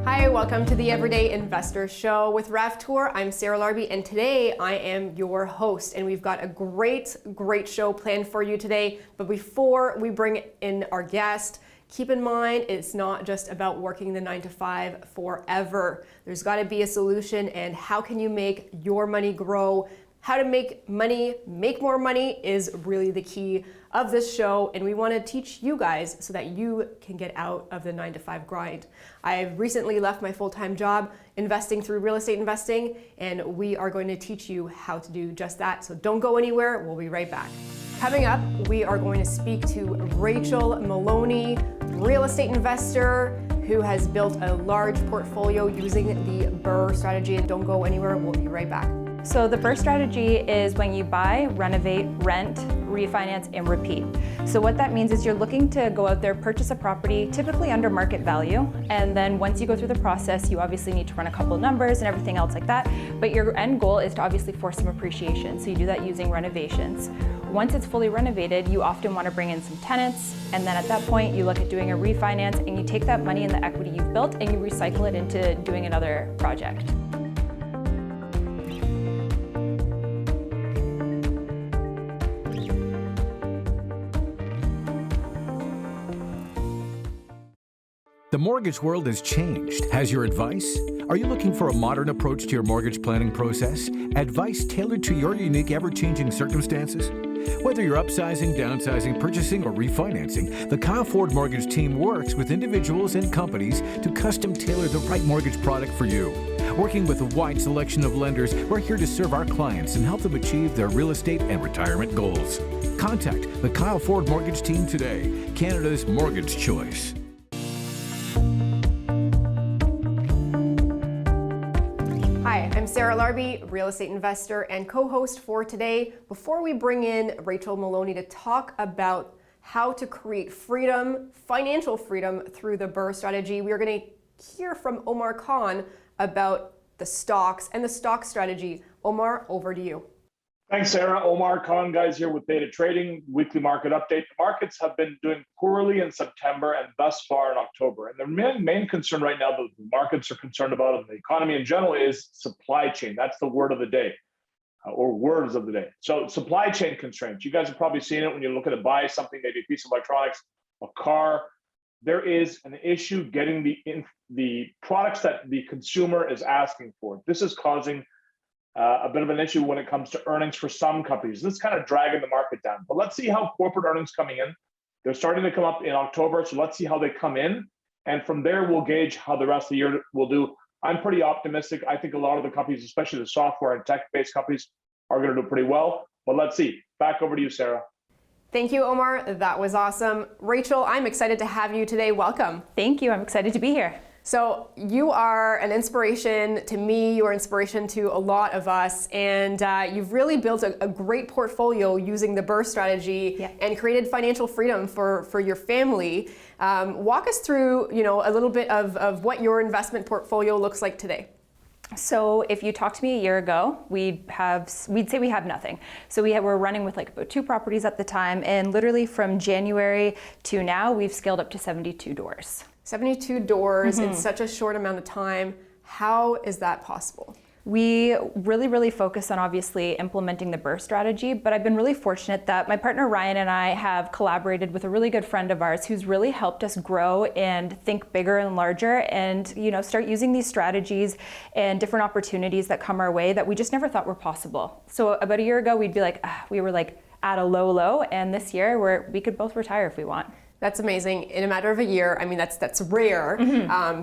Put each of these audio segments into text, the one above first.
Hi, welcome to the Everyday Investor Show with Toor. I'm Sarah Larby, and today I am your host, and we've got a great show planned for you today. But before we bring in our guest, keep in mind it's not just about working the 9 to 5 forever. There's got to be a solution, and how can you make your money grow? How to make more money is really the key of this show, and we want to teach you guys so that you can get out of the 9 to 5 grind. I've recently left my full-time job investing through real estate investing, and we are going to teach you how to do just that. So don't go anywhere, we'll be right back. Coming up, we are going to speak to Raechel Molony, real estate investor who has built a large portfolio using the BRRRR strategy. And don't go anywhere, we'll be right back. So the BRRRR strategy is when you buy, renovate, rent, refinance, and repeat. So what that means is you're looking to go out there, purchase a property, typically under market value, and then once you go through the process, you obviously need to run a couple of numbers and everything else like that, but your end goal is to obviously force some appreciation, so you do that using renovations. Once it's fully renovated, you often want to bring in some tenants, and then at that point, you look at doing a refinance, and you take that money and the equity you've built, and you recycle it into doing another project. The mortgage world has changed. Has your advice? Are you looking for a modern approach to your mortgage planning process? Advice tailored to your unique, ever-changing circumstances? Whether you're upsizing, downsizing, purchasing, or refinancing, the Kyle Ford Mortgage team works with individuals and companies to custom tailor the right mortgage product for you. Working with a wide selection of lenders, we're here to serve our clients and help them achieve their real estate and retirement goals. Contact the Kyle Ford Mortgage team today, Canada's mortgage choice. Hi, I'm Sarah Larby, real estate investor and co-host for today. Before we bring in Raechel Molony to talk about how to create freedom, financial freedom through the BRRRR strategy, we are going to hear from Omar Khan about the stocks and the stock strategy. Omar, over to you. Thanks, Sarah. Omar Khan, guys, here with Beta Trading, weekly market update. The markets have been doing poorly in September and thus far in October. And the main concern right now that the markets are concerned about and the economy in general is supply chain. That's the word of the day, or words of the day. So supply chain constraints. You guys have probably seen it when you look at buy something, maybe a piece of electronics, a car. There is an issue getting the products that the consumer is asking for. This is causing a bit of an issue when it comes to earnings for some companies. This is kind of dragging the market down. But let's see how corporate earnings coming in. They're starting to come up in October, so let's see how they come in. And from there, we'll gauge how the rest of the year will do. I'm pretty optimistic. I think a lot of the companies, especially the software and tech-based companies, are going to do pretty well. But let's see. Back over to you, Sarah. Thank you, Omar. That was awesome. Raechel, I'm excited to have you today. Welcome. Thank you. I'm excited to be here. So you are an inspiration to me, you are inspiration to a lot of us, and you've really built a great portfolio using the BRRRR strategy and created financial freedom for your family. Walk us through, a little bit of what your investment portfolio looks like today. So if you talked to me a year ago, we'd say we have nothing. So we're running with about 2 properties at the time, and literally from January to now, we've scaled up to 72 doors. 72 doors in such a short amount of time. How is that possible? We really focus on obviously implementing the BRRRR strategy, but I've been really fortunate that my partner Ryan and I have collaborated with a really good friend of ours who's really helped us grow and think bigger and larger and start using these strategies and different opportunities that come our way that we just never thought were possible. So about a year ago, we'd be we were at a low, and this year we could both retire if we want. That's amazing. In a matter of a year, I mean, that's rare,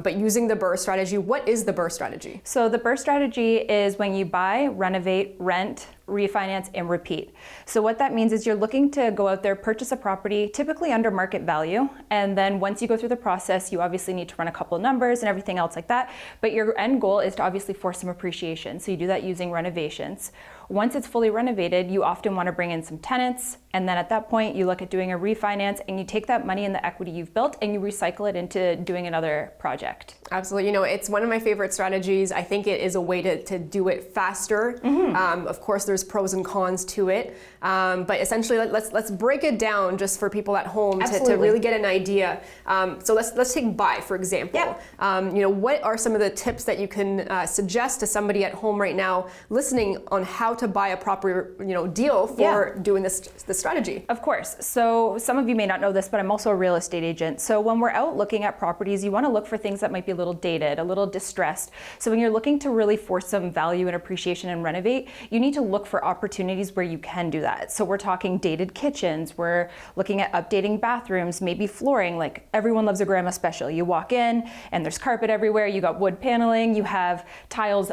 but using the BRRRR strategy, what is the BRRRR strategy? So the BRRRR strategy is when you buy, renovate, rent, refinance, and repeat. So what that means is you're looking to go out there, purchase a property, typically under market value, and then once you go through the process, you obviously need to run a couple of numbers and everything else like that, but your end goal is to obviously force some appreciation. So you do that using renovations. Once it's fully renovated, you often want to bring in some tenants, and then at that point you look at doing a refinance, and you take that money and the equity you've built and you recycle it into doing another project. Absolutely. It's one of my favorite strategies. I think it is a way to do it faster. Of course, there's pros and cons to it, but essentially, let's break it down just for people at home to really get an idea. So let's take buy, for example. What are some of the tips that you can suggest to somebody at home right now listening on how to buy a proper deal for doing this strategy? Of course. So some of you may not know this, but I'm also a real estate agent. So when we're out looking at properties, you want to look for things that might be a little dated, a little distressed. So when you're looking to really force some value and appreciation and renovate, you need to look for opportunities where you can do that. So we're talking dated kitchens, we're looking at updating bathrooms, maybe flooring. Like everyone loves a grandma special. You walk in and there's carpet everywhere, you got wood paneling, you have tiles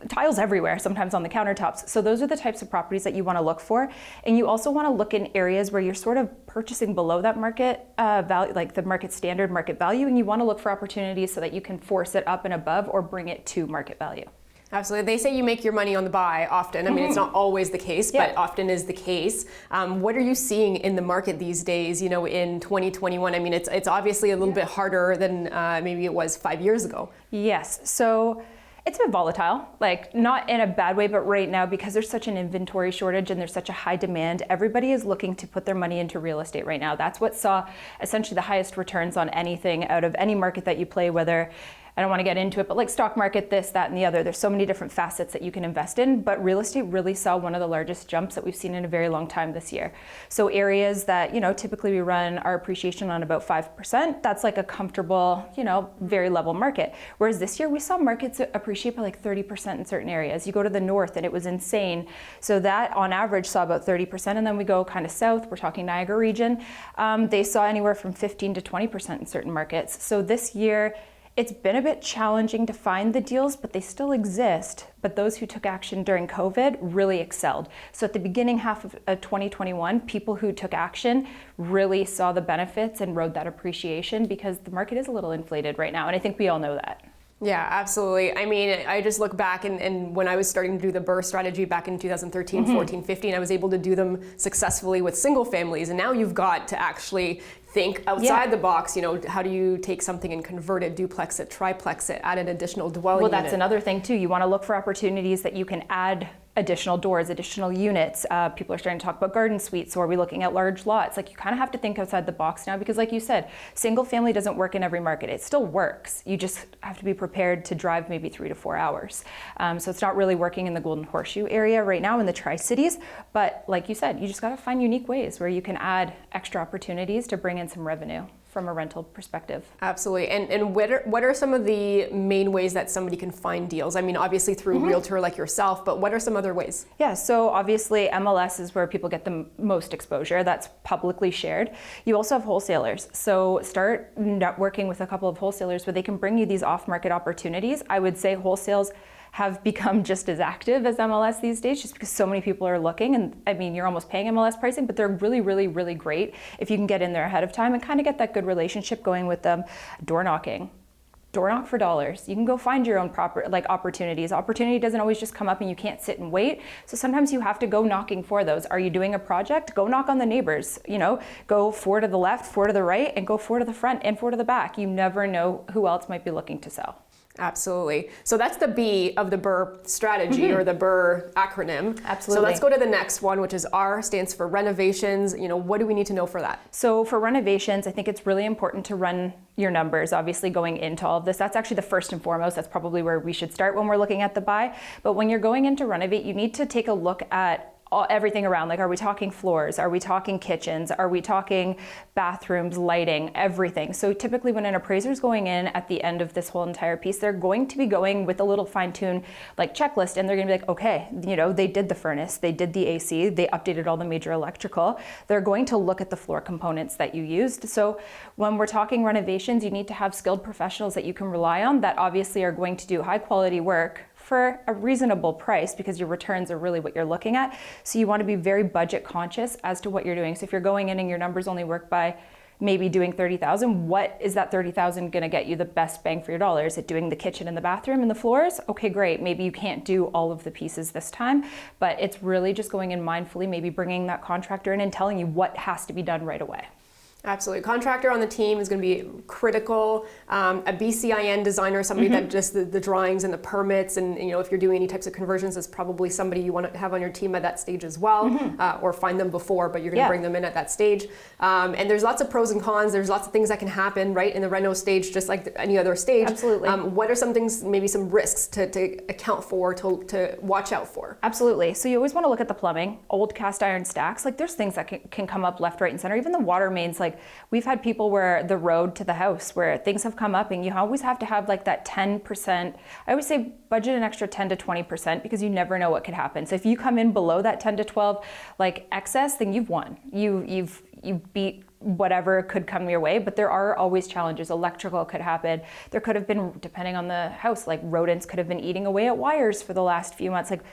tiles everywhere, sometimes on the countertops. So those are the types of properties that you want to look for. And you also want to look in areas where you're sort of purchasing below that market value, like the market standard market value, and you want to look for opportunities so that you can force it up and above or bring it to market value. Absolutely. They say you make your money on the buy often. I mean, it's not always the case, but often is the case. What are you seeing in the market these days, in 2021? I mean, it's obviously a little bit harder than maybe it was 5 years ago. Yes. So it's been volatile, like not in a bad way, but right now, because there's such an inventory shortage and there's such a high demand, everybody is looking to put their money into real estate right now. That's what saw essentially the highest returns on anything out of any market that you play, whether I don't want to get into it, but like stock market, this, that, and the other. There's so many different facets that you can invest in, but real estate really saw one of the largest jumps that we've seen in a very long time this year. So areas that, typically we run our appreciation on about 5%, that's like a comfortable, very level market. Whereas this year we saw markets appreciate by like 30% in certain areas. You go to the north and it was insane. So that on average saw about 30%, and then we go kind of south, we're talking Niagara region, they saw anywhere from 15 to 20% in certain markets. So this year, it's been a bit challenging to find the deals, but they still exist. But those who took action during COVID really excelled. So at the beginning half of 2021, people who took action really saw the benefits and rode that appreciation because the market is a little inflated right now. And I think we all know that. Yeah, absolutely. I mean, I just look back and when I was starting to do the BRRRR strategy back in 2013, 14, 15, I was able to do them successfully with single families. And now you've got to actually think outside the box. How do you take something and convert it, duplex it, triplex it, add an additional dwelling unit? Well, that's another thing too. You want to look for opportunities that you can add additional doors, additional units. People are starting to talk about garden suites, so are we looking at large lots? Like you kind of have to think outside the box now because like you said, single family doesn't work in every market. It still works. You just have to be prepared to drive maybe 3 to 4 hours. So it's not really working in the Golden Horseshoe area right now in the Tri-Cities, but like you said, you just got to find unique ways where you can add extra opportunities to bring in some revenue from a rental perspective. Absolutely. And what are some of the main ways that somebody can find deals? I mean, obviously through a realtor like yourself, but what are some other ways? Yeah, so obviously MLS is where people get the most exposure. That's publicly shared. You also have wholesalers. So start networking with a couple of wholesalers where they can bring you these off-market opportunities. I would say wholesales have become just as active as MLS these days just because so many people are looking. And I mean, you're almost paying MLS pricing, but they're really, really, really great if you can get in there ahead of time and kind of get that good relationship going with them. Door knocking. Door knock for dollars. You can go find your own opportunities. Opportunity doesn't always just come up and you can't sit and wait. So sometimes you have to go knocking for those. Are you doing a project? Go knock on the neighbors. Go 4 to the left, 4 to the right, and go 4 to the front and 4 to the back. You never know who else might be looking to sell. Absolutely. So that's the B of the BRRRR strategy or the BRRRR acronym. Absolutely. So let's go to the next one, which is R, stands for renovations. What do we need to know for that? So for renovations, I think it's really important to run your numbers, obviously going into all of this. That's actually the first and foremost. That's probably where we should start when we're looking at the buy. But when you're going in to renovate, you need to take a look at everything around. Like, are we talking floors? Are we talking kitchens? Are we talking bathrooms, lighting, everything? So typically when an appraiser is going in at the end of this whole entire piece, they're going to be going with a little fine-tuned checklist, and they're going to be like, okay, they did the furnace, they did the AC, they updated all the major electrical. They're going to look at the floor components that you used. So when we're talking renovations, you need to have skilled professionals that you can rely on that obviously are going to do high quality work for a reasonable price because your returns are really what you're looking at. So you want to be very budget conscious as to what you're doing. So if you're going in and your numbers only work by maybe doing 30,000, what is that 30,000 going to get you the best bang for your dollar? Is it doing the kitchen and the bathroom and the floors? Okay, great. Maybe you can't do all of the pieces this time, but it's really just going in mindfully, maybe bringing that contractor in and telling you what has to be done right away. Absolutely. Contractor on the team is going to be critical. A BCIN designer, somebody that just the drawings and the permits, and if you're doing any types of conversions, is probably somebody you want to have on your team at that stage as well, or find them before, but you're going to bring them in at that stage. And there's lots of pros and cons. There's lots of things that can happen right in the reno stage, just like any other stage. Absolutely. What are some things, maybe some risks to account for, to watch out for? Absolutely. So you always want to look at the plumbing, old cast iron stacks. Like there's things that can come up left, right, and center. Even the water mains, like we've had people where the road to the house where things have come up, and you always have to have like that 10%. I always say budget an extra 10 to 20% because you never know what could happen. So if you come in below that 10 to 12 like excess, then you've won. You beat whatever could come your way, but there are always challenges. Electrical could happen. There could have been, depending on the house, like rodents could have been eating away at wires for the last few months. Like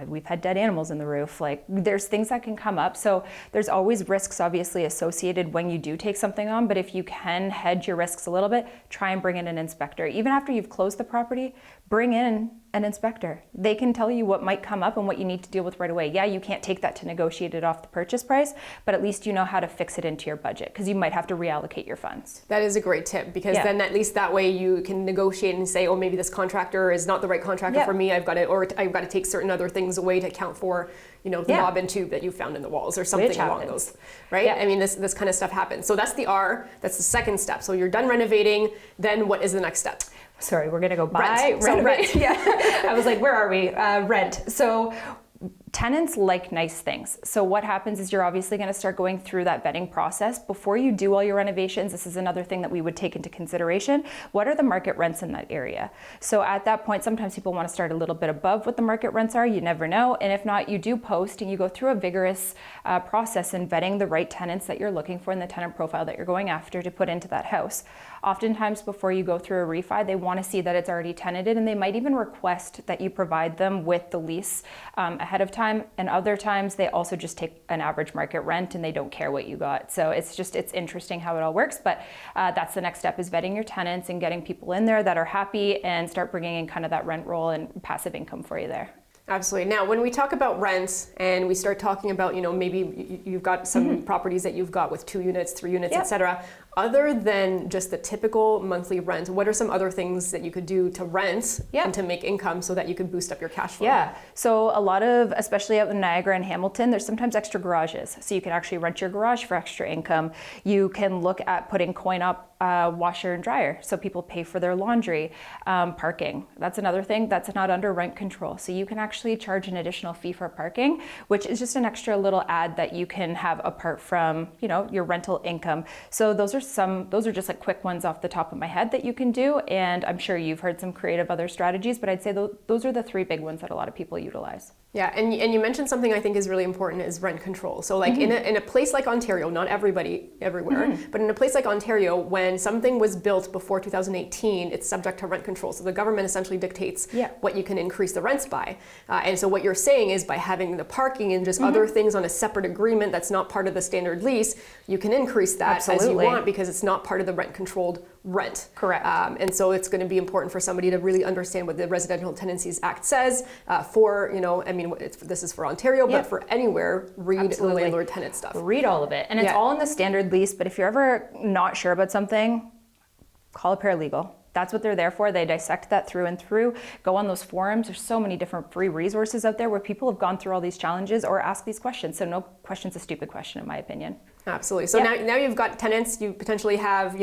we've had dead animals in the roof. Like there's things that can come up. So there's always risks obviously associated when you do take something on, but if you can hedge your risks a little bit, try and bring in an inspector. Even after you've closed the property, bring in an inspector. They can tell you what might come up and what you need to deal with right away. Yeah, you can't take that to negotiate it off the purchase price, but at least you know how to fix it into your budget because you might have to reallocate your funds. That is a great tip because then at least that way you can negotiate and say, oh, maybe this contractor is not the right contractor for me. I've got to take certain other things away to account for, the knob and tube that you found in the walls or something along those, right? I mean, this kind of stuff happens. So that's the R, that's the second step. So you're done renovating, then what is the next step? Sorry, we're gonna go buy, rent. renovate. I was like, where are we? Rent. So tenants like nice things. So what happens is you're obviously going to start going through that vetting process. Before you do all your renovations, this is another thing that we would take into consideration. What are the market rents in that area? So at that point, sometimes people want to start a little bit above what the market rents are. You never know. And if not, you do post and you go through a vigorous process in vetting the right tenants that you're looking for and the tenant profile that you're going after to put into that house. Oftentimes before you go through a refi, they want to see that it's already tenanted, and they might even request that you provide them with the lease ahead of time. And other times they also just take an average market rent and they don't care what you got. So it's interesting how it all works. But that's the next step, is vetting your tenants and getting people in there that are happy and start bringing in kind of that rent roll and passive income for you there. Absolutely. Now, when we talk about rents and we start talking about, maybe you've got some properties that you've got with 2 units, 3 units, etc. Other than just the typical monthly rent, what are some other things that you could do to rent and to make income so that you could boost up your cash flow? Yeah. So a lot of, especially out in Niagara and Hamilton, there's sometimes extra garages. So you can actually rent your garage for extra income. You can look at putting coin-op washer and dryer so people pay for their laundry. Parking, that's another thing that's not under rent control. So you can actually charge an additional fee for parking, which is just an extra little ad that you can have apart from, your rental income. So those are just like quick ones off the top of my head that you can do. And I'm sure you've heard some creative other strategies, but I'd say those are the 3 big ones that a lot of people utilize. Yeah, and you mentioned something I think is really important, is rent control. So like in a place like Ontario, not everybody everywhere, but in a place like Ontario, when something was built before 2018, it's subject to rent control. So the government essentially dictates what you can increase the rents by. And so what you're saying is by having the parking and just other things on a separate agreement that's not part of the standard lease, you can increase that as you want because it's not part of the rent controlled rent. Correct. And so it's going to be important for somebody to really understand what the Residential Tenancies Act says this is for Ontario, but for anywhere, read the landlord-tenant stuff. Read all of it. And it's all in the standard lease, but if you're ever not sure about something, call a paralegal. That's what they're there for. They dissect that through and through. Go on those forums. There's so many different free resources out there where people have gone through all these challenges or ask these questions. So no question's a stupid question, in my opinion. Absolutely. So now you've got tenants, you potentially have,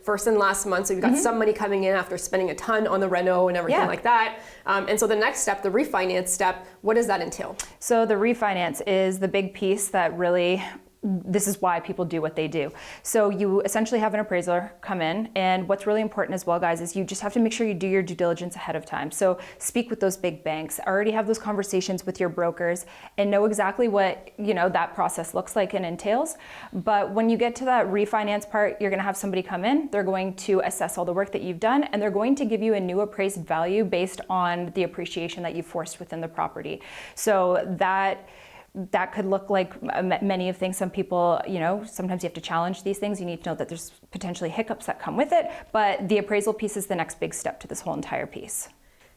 first and last month. So you've got some money coming in after spending a ton on the reno and everything like that. And so the next step, the refinance step, what does that entail? So the refinance is the big piece that really, this is why people do what they do. So you essentially have an appraiser come in, and what's really important as well, guys, is you just have to make sure you do your due diligence ahead of time. So speak with those big banks, already have those conversations with your brokers, and know exactly what that process looks like and entails. But when you get to that refinance part, you're gonna have somebody come in, they're going to assess all the work that you've done, and they're going to give you a new appraised value based on the appreciation that you've forced within the property. So that that could look like many of things. Some people, sometimes you have to challenge these things. You need to know that there's potentially hiccups that come with it, but the appraisal piece is the next big step to this whole entire piece.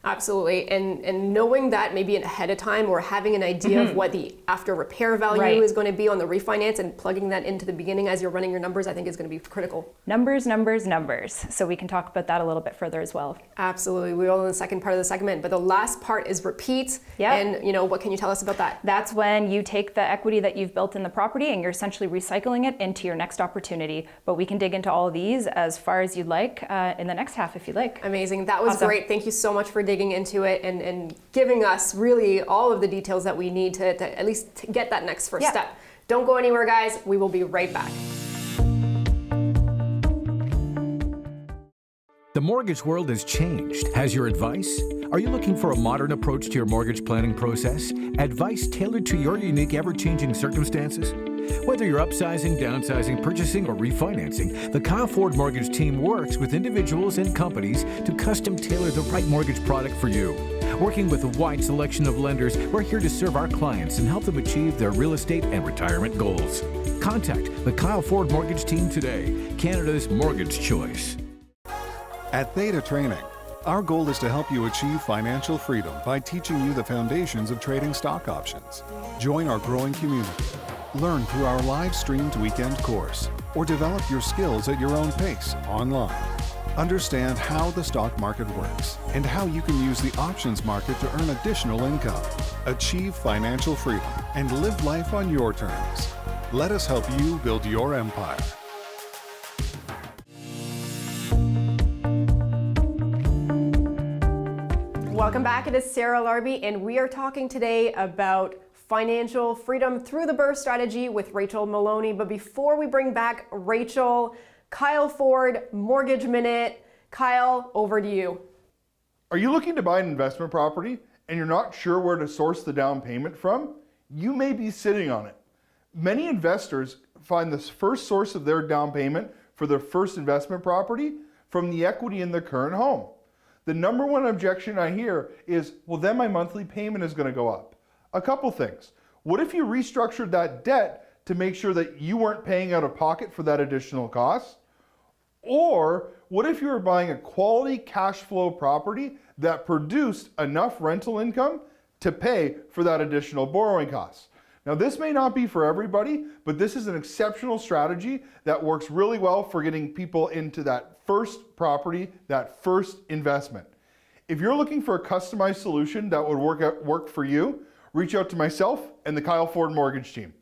Absolutely, and knowing that maybe ahead of time, or having an idea of what the after repair value is going to be on the refinance, and plugging that into the beginning as you're running your numbers, I think is going to be critical. Numbers, numbers, numbers. So we can talk about that a little bit further as well. Absolutely, we will in the second part of the segment, but the last part is repeat. Yeah. And what can you tell us about that? That's when you take the equity that you've built in the property and you're essentially recycling it into your next opportunity. But we can dig into all of these as far as you'd like in the next half if you'd like. Amazing, that was great. Thank you so much for digging into it and giving us really all of the details that we need to at least get that next first step. Don't go anywhere, guys. We will be right back. The mortgage world has changed. Has your advice? Are you looking for a modern approach to your mortgage planning process? Advice tailored to your unique, ever-changing circumstances? Whether you're upsizing, downsizing, purchasing, or refinancing, the Kyle Ford Mortgage team works with individuals and companies to custom tailor the right mortgage product for you. Working with a wide selection of lenders, we're here to serve our clients and help them achieve their real estate and retirement goals. Contact the Kyle Ford Mortgage team today, Canada's mortgage choice. At Theta Training, our goal is to help you achieve financial freedom by teaching you the foundations of trading stock options. Join our growing community. Learn through our live-streamed weekend course, or develop your skills at your own pace online. Understand how the stock market works and how you can use the options market to earn additional income. Achieve financial freedom and live life on your terms. Let us help you build your empire. Welcome back. It is Sarah Larby, and we are talking today about financial freedom through the BRRRR strategy with Raechel Molony. But before we bring back Raechel, Kyle Ford, Mortgage Minute. Kyle, over to you. Are you looking to buy an investment property and you're not sure where to source the down payment from? You may be sitting on it. Many investors find the first source of their down payment for their first investment property from the equity in their current home. The number one objection I hear is, well, then my monthly payment is going to go up. A couple things. What if you restructured that debt to make sure that you weren't paying out of pocket for that additional cost? Or what if you were buying a quality cash flow property that produced enough rental income to pay for that additional borrowing costs? Now, this may not be for everybody, but this is an exceptional strategy that works really well for getting people into that first property, that first investment. If you're looking for a customized solution that would work for you, reach out to myself and the Kyle Ford Mortgage team.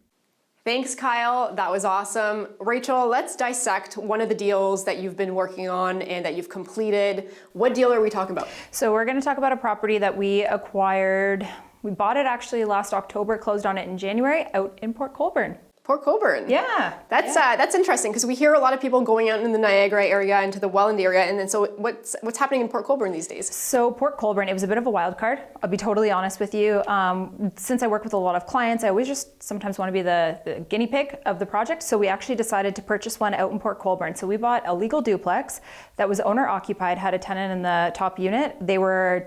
Thanks, Kyle. That was awesome. Raechel, let's dissect one of the deals that you've been working on and that you've completed. What deal are we talking about? So we're going to talk about a property that we acquired. We bought it actually last October, closed on it in January, out in Port Colborne. Port Colborne. Yeah. That's interesting, because we hear a lot of people going out in the Niagara area, into the Welland area, and then so what's happening in Port Colborne these days? So Port Colborne, it was a bit of a wild card. I'll be totally honest with you. Since I work with a lot of clients, I always just sometimes want to be the guinea pig of the project. So we actually decided to purchase one out in Port Colborne. So we bought a legal duplex that was owner occupied, had a tenant in the top unit. They were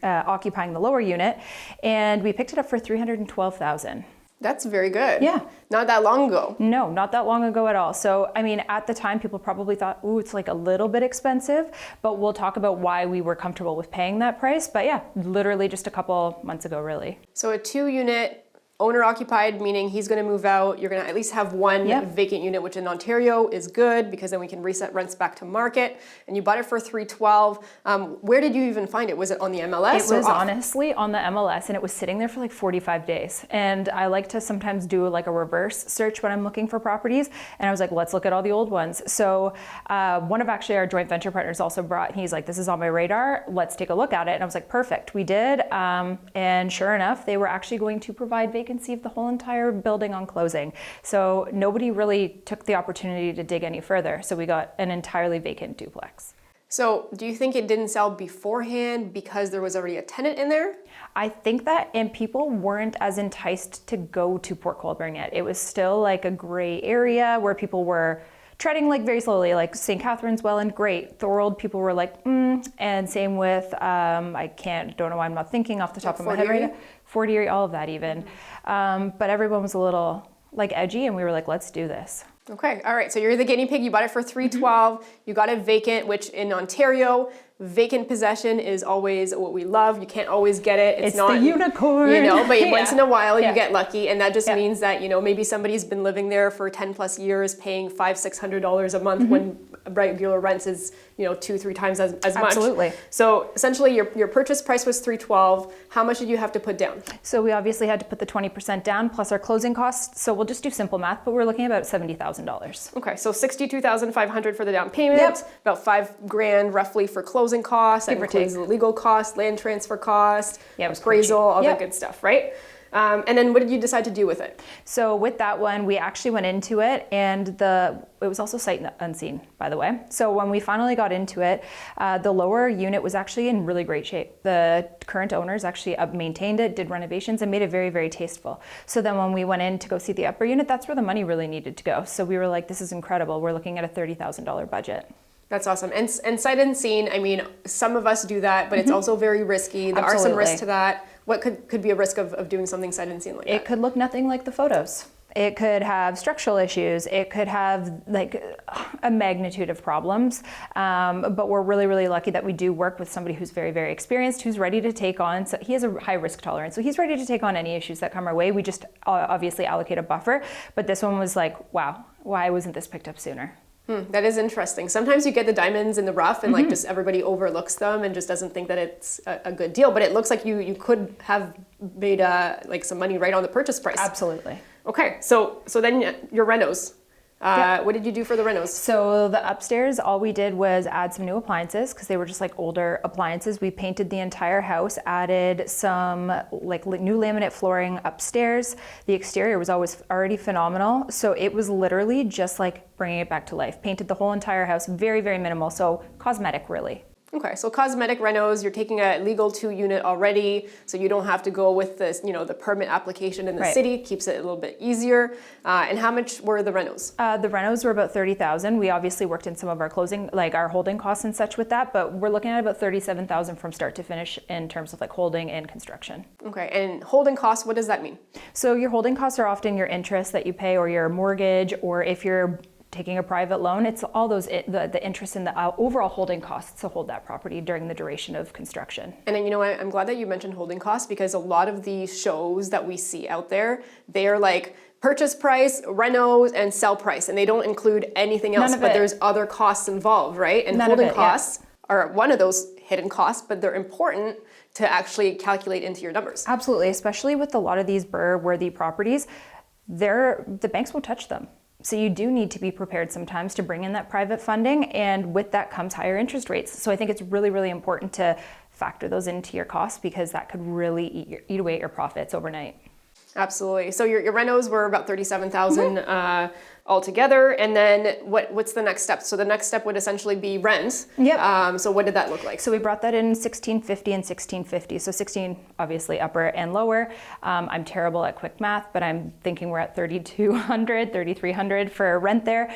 occupying the lower unit, and we picked it up for $312,000. That's very good. Yeah. Not that long ago. No, not that long ago at all. So, I mean, at the time, people probably thought, ooh, it's like a little bit expensive, but we'll talk about why we were comfortable with paying that price. But yeah, literally just a couple months ago, really. So a 2-unit, owner occupied, meaning he's going to move out. You're going to at least have one vacant unit, which in Ontario is good because then we can reset rents back to market. And you bought it for $312,000. Where did you even find it? Was it on the MLS? It was honestly on the MLS, and it was sitting there for like 45 days. And I like to sometimes do like a reverse search when I'm looking for properties. And I was like, let's look at all the old ones. So one of actually our joint venture partners also he's like, this is on my radar. Let's take a look at it. And I was like, perfect. We did. And sure enough, they were actually going to provide vacancy of the whole entire building on closing. So nobody really took the opportunity to dig any further. So we got an entirely vacant duplex. So do you think it didn't sell beforehand because there was already a tenant in there? I think that, and people weren't as enticed to go to Port Colborne yet. It was still like a gray area where people were treading like very slowly, like St. Catharines, Welland, great. Thorold, people were like, and same with, don't know why I'm not thinking off the top of my head right now. 40, all of that even. But everyone was a little like edgy, and we were like, let's do this. Okay, all right, so you're the guinea pig, you bought it for $312, you got it vacant, which in Ontario, vacant possession is always what we love. You can't always get it. It's not the unicorn. You know, but once in a while you Yeah. get lucky, and that just means that, you know, maybe somebody's been living there for 10 plus years, paying $500-600 a month when regular rent is, you know, 2-3 times as much. Absolutely. So essentially your purchase price was $312. How much did you have to put down? So we obviously had to put the 20% down plus our closing costs. So we'll just do simple math, but we're looking at about $70,000. Okay, so $62,500 for the down payment, Yep. about $5,000 roughly for closing costs, that Give or includes take. the legal costs, land transfer costs, Yeah, it was appraisal, all Yep. that good stuff, right? And then what did you decide to do with it? So with that one, we actually went into it, and it was also sight unseen, by the way. So when we finally got into it, the lower unit was actually in really great shape. The current owners actually maintained it, did renovations, and made it very, very tasteful. So then when we went in to go see the upper unit, that's where the money really needed to go. So we were like, this is incredible. We're looking at a $30,000 budget. That's awesome. And sight unseen, I mean, some of us do that, but it's also very risky. There are some risks Absolutely. to that. What could be a risk of doing something sight unseen like that? It could look nothing like the photos. It could have structural issues. It could have like a magnitude of problems. But we're really, really lucky that we do work with somebody who's very, very experienced, who's ready to take on. So he has a high risk tolerance. So he's ready to take on any issues that come our way. We just obviously allocate a buffer. But this one was like, wow, why wasn't this picked up sooner? That is interesting. Sometimes you get the diamonds in the rough and like just everybody overlooks them and just doesn't think that it's a good deal. But it looks like you could have made like some money right on the purchase price. Absolutely. Okay, so then your renos. Yeah. What did you do for the renos? So the upstairs, all we did was add some new appliances because they were just like older appliances. We painted the entire house, added some like new laminate flooring upstairs. The exterior was already phenomenal. So it was literally just like bringing it back to life. Painted the whole entire house, very, very minimal. So cosmetic really. Okay, so cosmetic renos, you're taking a legal 2-unit already, so you don't have to go with this, you know, the permit application in the Right. city, keeps it a little bit easier. And how much were the renos? The renos were about $30,000. We obviously worked in some of our closing, like our holding costs and such with that, but we're looking at about $37,000 from start to finish in terms of like holding and construction. Okay, and holding costs, what does that mean? So your holding costs are often your interest that you pay or your mortgage, or if you're taking a private loan, it's all those the interest in the overall holding costs to hold that property during the duration of construction. And then, you know, I'm glad that you mentioned holding costs because a lot of the shows that we see out there, they are like purchase price, renos, and sell price, and they don't include anything else, None of but it. there's other costs involved, right? And None of holding it, yeah. costs are one of those hidden costs, but they're important to actually calculate into your numbers. Absolutely, especially with a lot of these BRRRR-worthy properties, the banks won't touch them. So you do need to be prepared sometimes to bring in that private funding, and with that comes higher interest rates. So I think it's really, really important to factor those into your costs because that could really eat away at your profits overnight. Absolutely. So your renos were about $37,000 altogether, and then what's the next step? So the next step would essentially be rent. Yep. So what did that look like? So we brought that in 1650 and 1650. So 16 obviously upper and lower. I'm terrible at quick math, but I'm thinking we're at 3,200, 3,300 for rent there.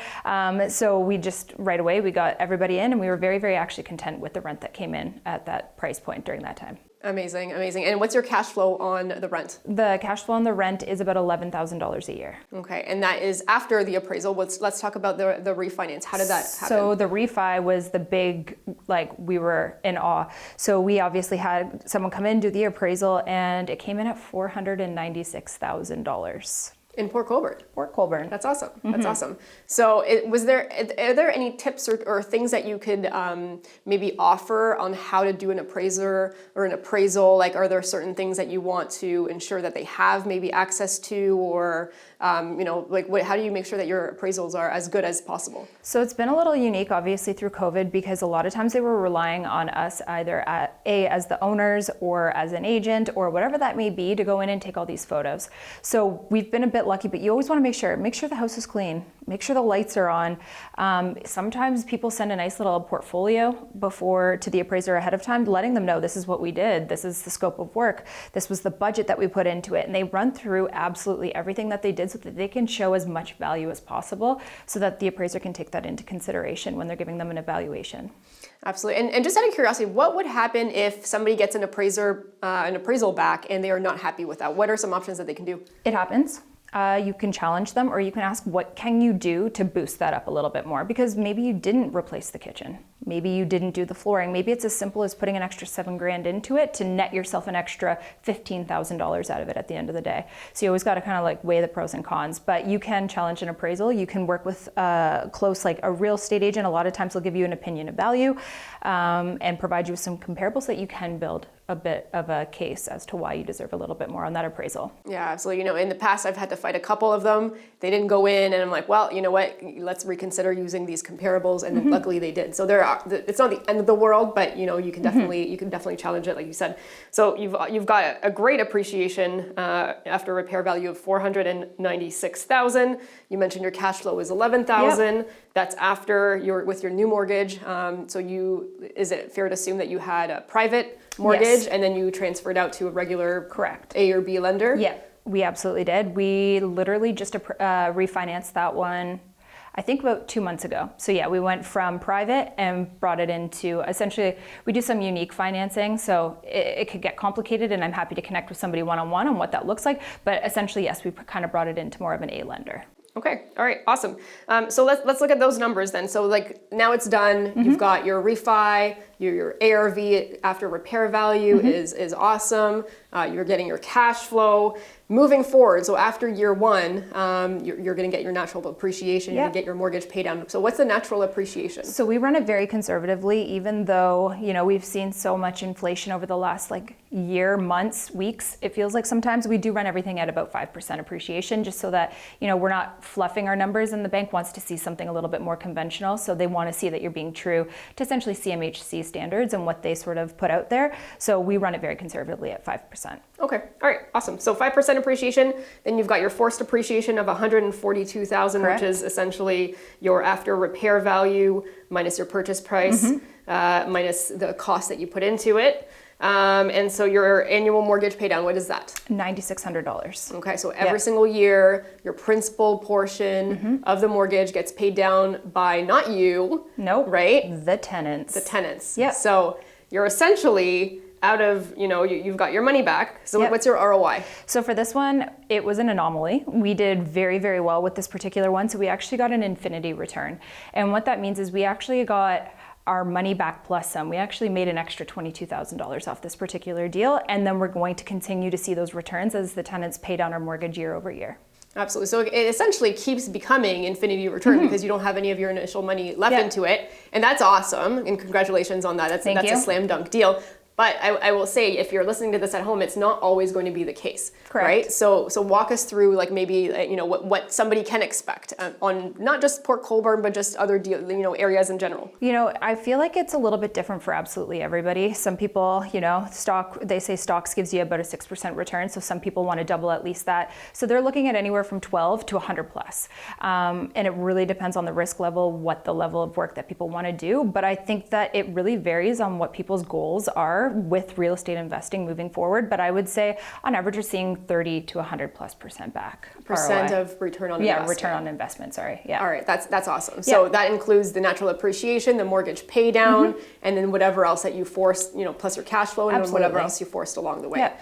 So we just right away we got everybody in, and we were very, very actually content with the rent that came in at that price point during that time. Amazing, amazing. And what's your cash flow on the rent? The cash flow on the rent is about $11,000 a year. Okay, and that is after the appraisal. Let's talk about the refinance. How did that happen? So the refi was the big, like we were in awe. So we obviously had someone come in, do the appraisal, and it came in at $496,000. In Port Colborne. Port Colborne. That's awesome. That's awesome. So are there any tips or things that you could maybe offer on how to do an appraiser or an appraisal? Like, are there certain things that you want to ensure that they have maybe access to, or you know, like how do you make sure that your appraisals are as good as possible? So it's been a little unique, obviously, through COVID, because a lot of times they were relying on us either as the owners or as an agent or whatever that may be to go in and take all these photos. So we've been a bit lucky, but you always want to make sure the house is clean. make sure the lights are on. Sometimes people send a nice little portfolio to the appraiser ahead of time, letting them know this is what we did, this is the scope of work, this was the budget that we put into it. And they run through absolutely everything that they did so that they can show as much value as possible so that the appraiser can take that into consideration when they're giving them an evaluation. Absolutely. And just out of curiosity, what would happen if somebody gets an appraisal back and they are not happy with that? What are some options that they can do? It happens. You can challenge them, or you can ask, what can you do to boost that up a little bit more? Because maybe you didn't replace the kitchen. Maybe you didn't do the flooring. Maybe it's as simple as putting an extra $7,000 into it to net yourself an extra $15,000 out of it at the end of the day. So you always got to kind of like weigh the pros and cons, but you can challenge an appraisal. You can work with like a real estate agent. A lot of times they'll give you an opinion of value and provide you with some comparables that you can build a bit of a case as to why you deserve a little bit more on that appraisal. Yeah, absolutely. You know, in the past, I've had to fight a couple of them. They didn't go in, and I'm like, well, you know what? Let's reconsider using these comparables, and luckily they did. So it's not the end of the world, but you know, you can definitely challenge it, like you said. So you've got a great appreciation after repair value of $496,000. You mentioned your cash flow is $11,000. Yep. That's after with your new mortgage. Is it fair to assume that you had a private mortgage, yes, and then you transferred out to a regular, correct, A or B lender? Yeah, we absolutely did. We literally just refinanced that one, I think about 2 months ago. So yeah, we went from private and brought it into, essentially, we do some unique financing, so it could get complicated, and I'm happy to connect with somebody one-on-one on what that looks like. But essentially, yes, we kind of brought it into more of an A lender. Okay, all right, awesome. So let's look at those numbers then. So like now it's done. You've got your refi, your ARV after repair value is awesome. You're getting your cash flow. Moving forward, so after year one, you're going to get your natural appreciation. You're going to get your mortgage paid down. So what's the natural appreciation? So we run it very conservatively, even though we've seen so much inflation over the last year, months, weeks. It feels like sometimes we do run everything at about 5% appreciation, just so that we're not fluffing our numbers. And the bank wants to see something a little bit more conventional, so they want to see that you're being true to essentially CMHC standards and what they sort of put out there. So we run it very conservatively at 5%. Okay, all right, awesome. So 5% appreciation, then you've got your forced appreciation of $142,000, which is essentially your after repair value minus your purchase price, minus the cost that you put into it. And so your annual mortgage pay down, what is that? $9,600. Okay, so every single year, your principal portion of the mortgage gets paid down by not you. Nope. Right? The tenants. The tenants. Yep. So you're essentially out of, you've got your money back. So what's your ROI? So for this one, it was an anomaly. We did very, very well with this particular one. So we actually got an infinity return. And what that means is we actually got our money back plus some. We actually made an extra $22,000 off this particular deal. And then we're going to continue to see those returns as the tenants pay down our mortgage year over year. Absolutely. So it essentially keeps becoming infinity return because you don't have any of your initial money left into it. And that's awesome. And congratulations on that. That's a slam dunk deal. But I will say, if you're listening to this at home, it's not always going to be the case, correct? Right? So walk us through, maybe what somebody can expect on not just Port Colborne, but just other areas in general. I feel like it's a little bit different for absolutely everybody. Some people, they say stocks gives you about a 6% return, so some people want to double at least that. So they're looking at anywhere from 12 to 100 plus, and it really depends on the risk level, what the level of work that people want to do. But I think that it really varies on what people's goals are with real estate investing moving forward. But I would say on average we're seeing 30 to 100+% back. Percent ROI. of return on investment. Yeah, return on investment, sorry. Yeah. All right, that's awesome. So that includes the natural appreciation, the mortgage pay down, and then whatever else that you forced, plus your cash flow and whatever else you forced along the way. Yeah.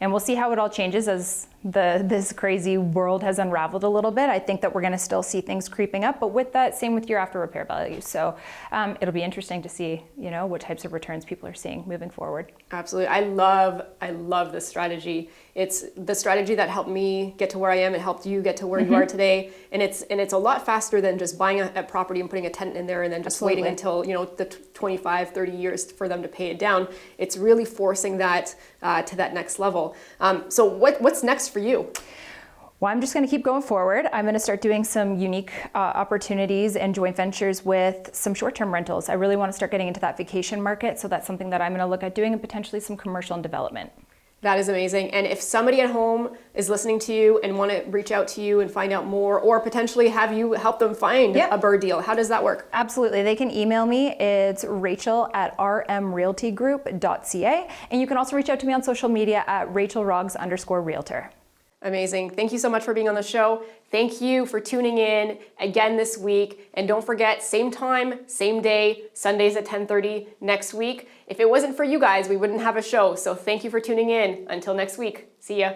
And we'll see how it all changes as this crazy world has unraveled a little bit. I think that we're going to still see things creeping up, but with that, same with your after repair value. So it'll be interesting to see, what types of returns people are seeing moving forward. Absolutely. I love this strategy. It's the strategy that helped me get to where I am. It helped you get to where you are today. And it's a lot faster than just buying a property and putting a tenant in there and then just waiting until, the 25, 30 years for them to pay it down. It's really forcing that to that next level. So what's next for you? Well, I'm just going to keep going forward. I'm going to start doing some unique opportunities and joint ventures with some short-term rentals. I really want to start getting into that vacation market, so that's something that I'm going to look at doing, and potentially some commercial and development. That is amazing. And if somebody at home is listening to you and want to reach out to you and find out more, or potentially have you help them find a BRRRR deal, how does that work? Absolutely. They can email me. It's Raechel@rmrealtygroup.ca. And you can also reach out to me on social media at RaechelRoggs_realtor. Amazing. Thank you so much for being on the show. Thank you for tuning in again this week. And don't forget, same time, same day, Sundays at 10:30 next week. If it wasn't for you guys, we wouldn't have a show. So thank you for tuning in. Until next week. See ya.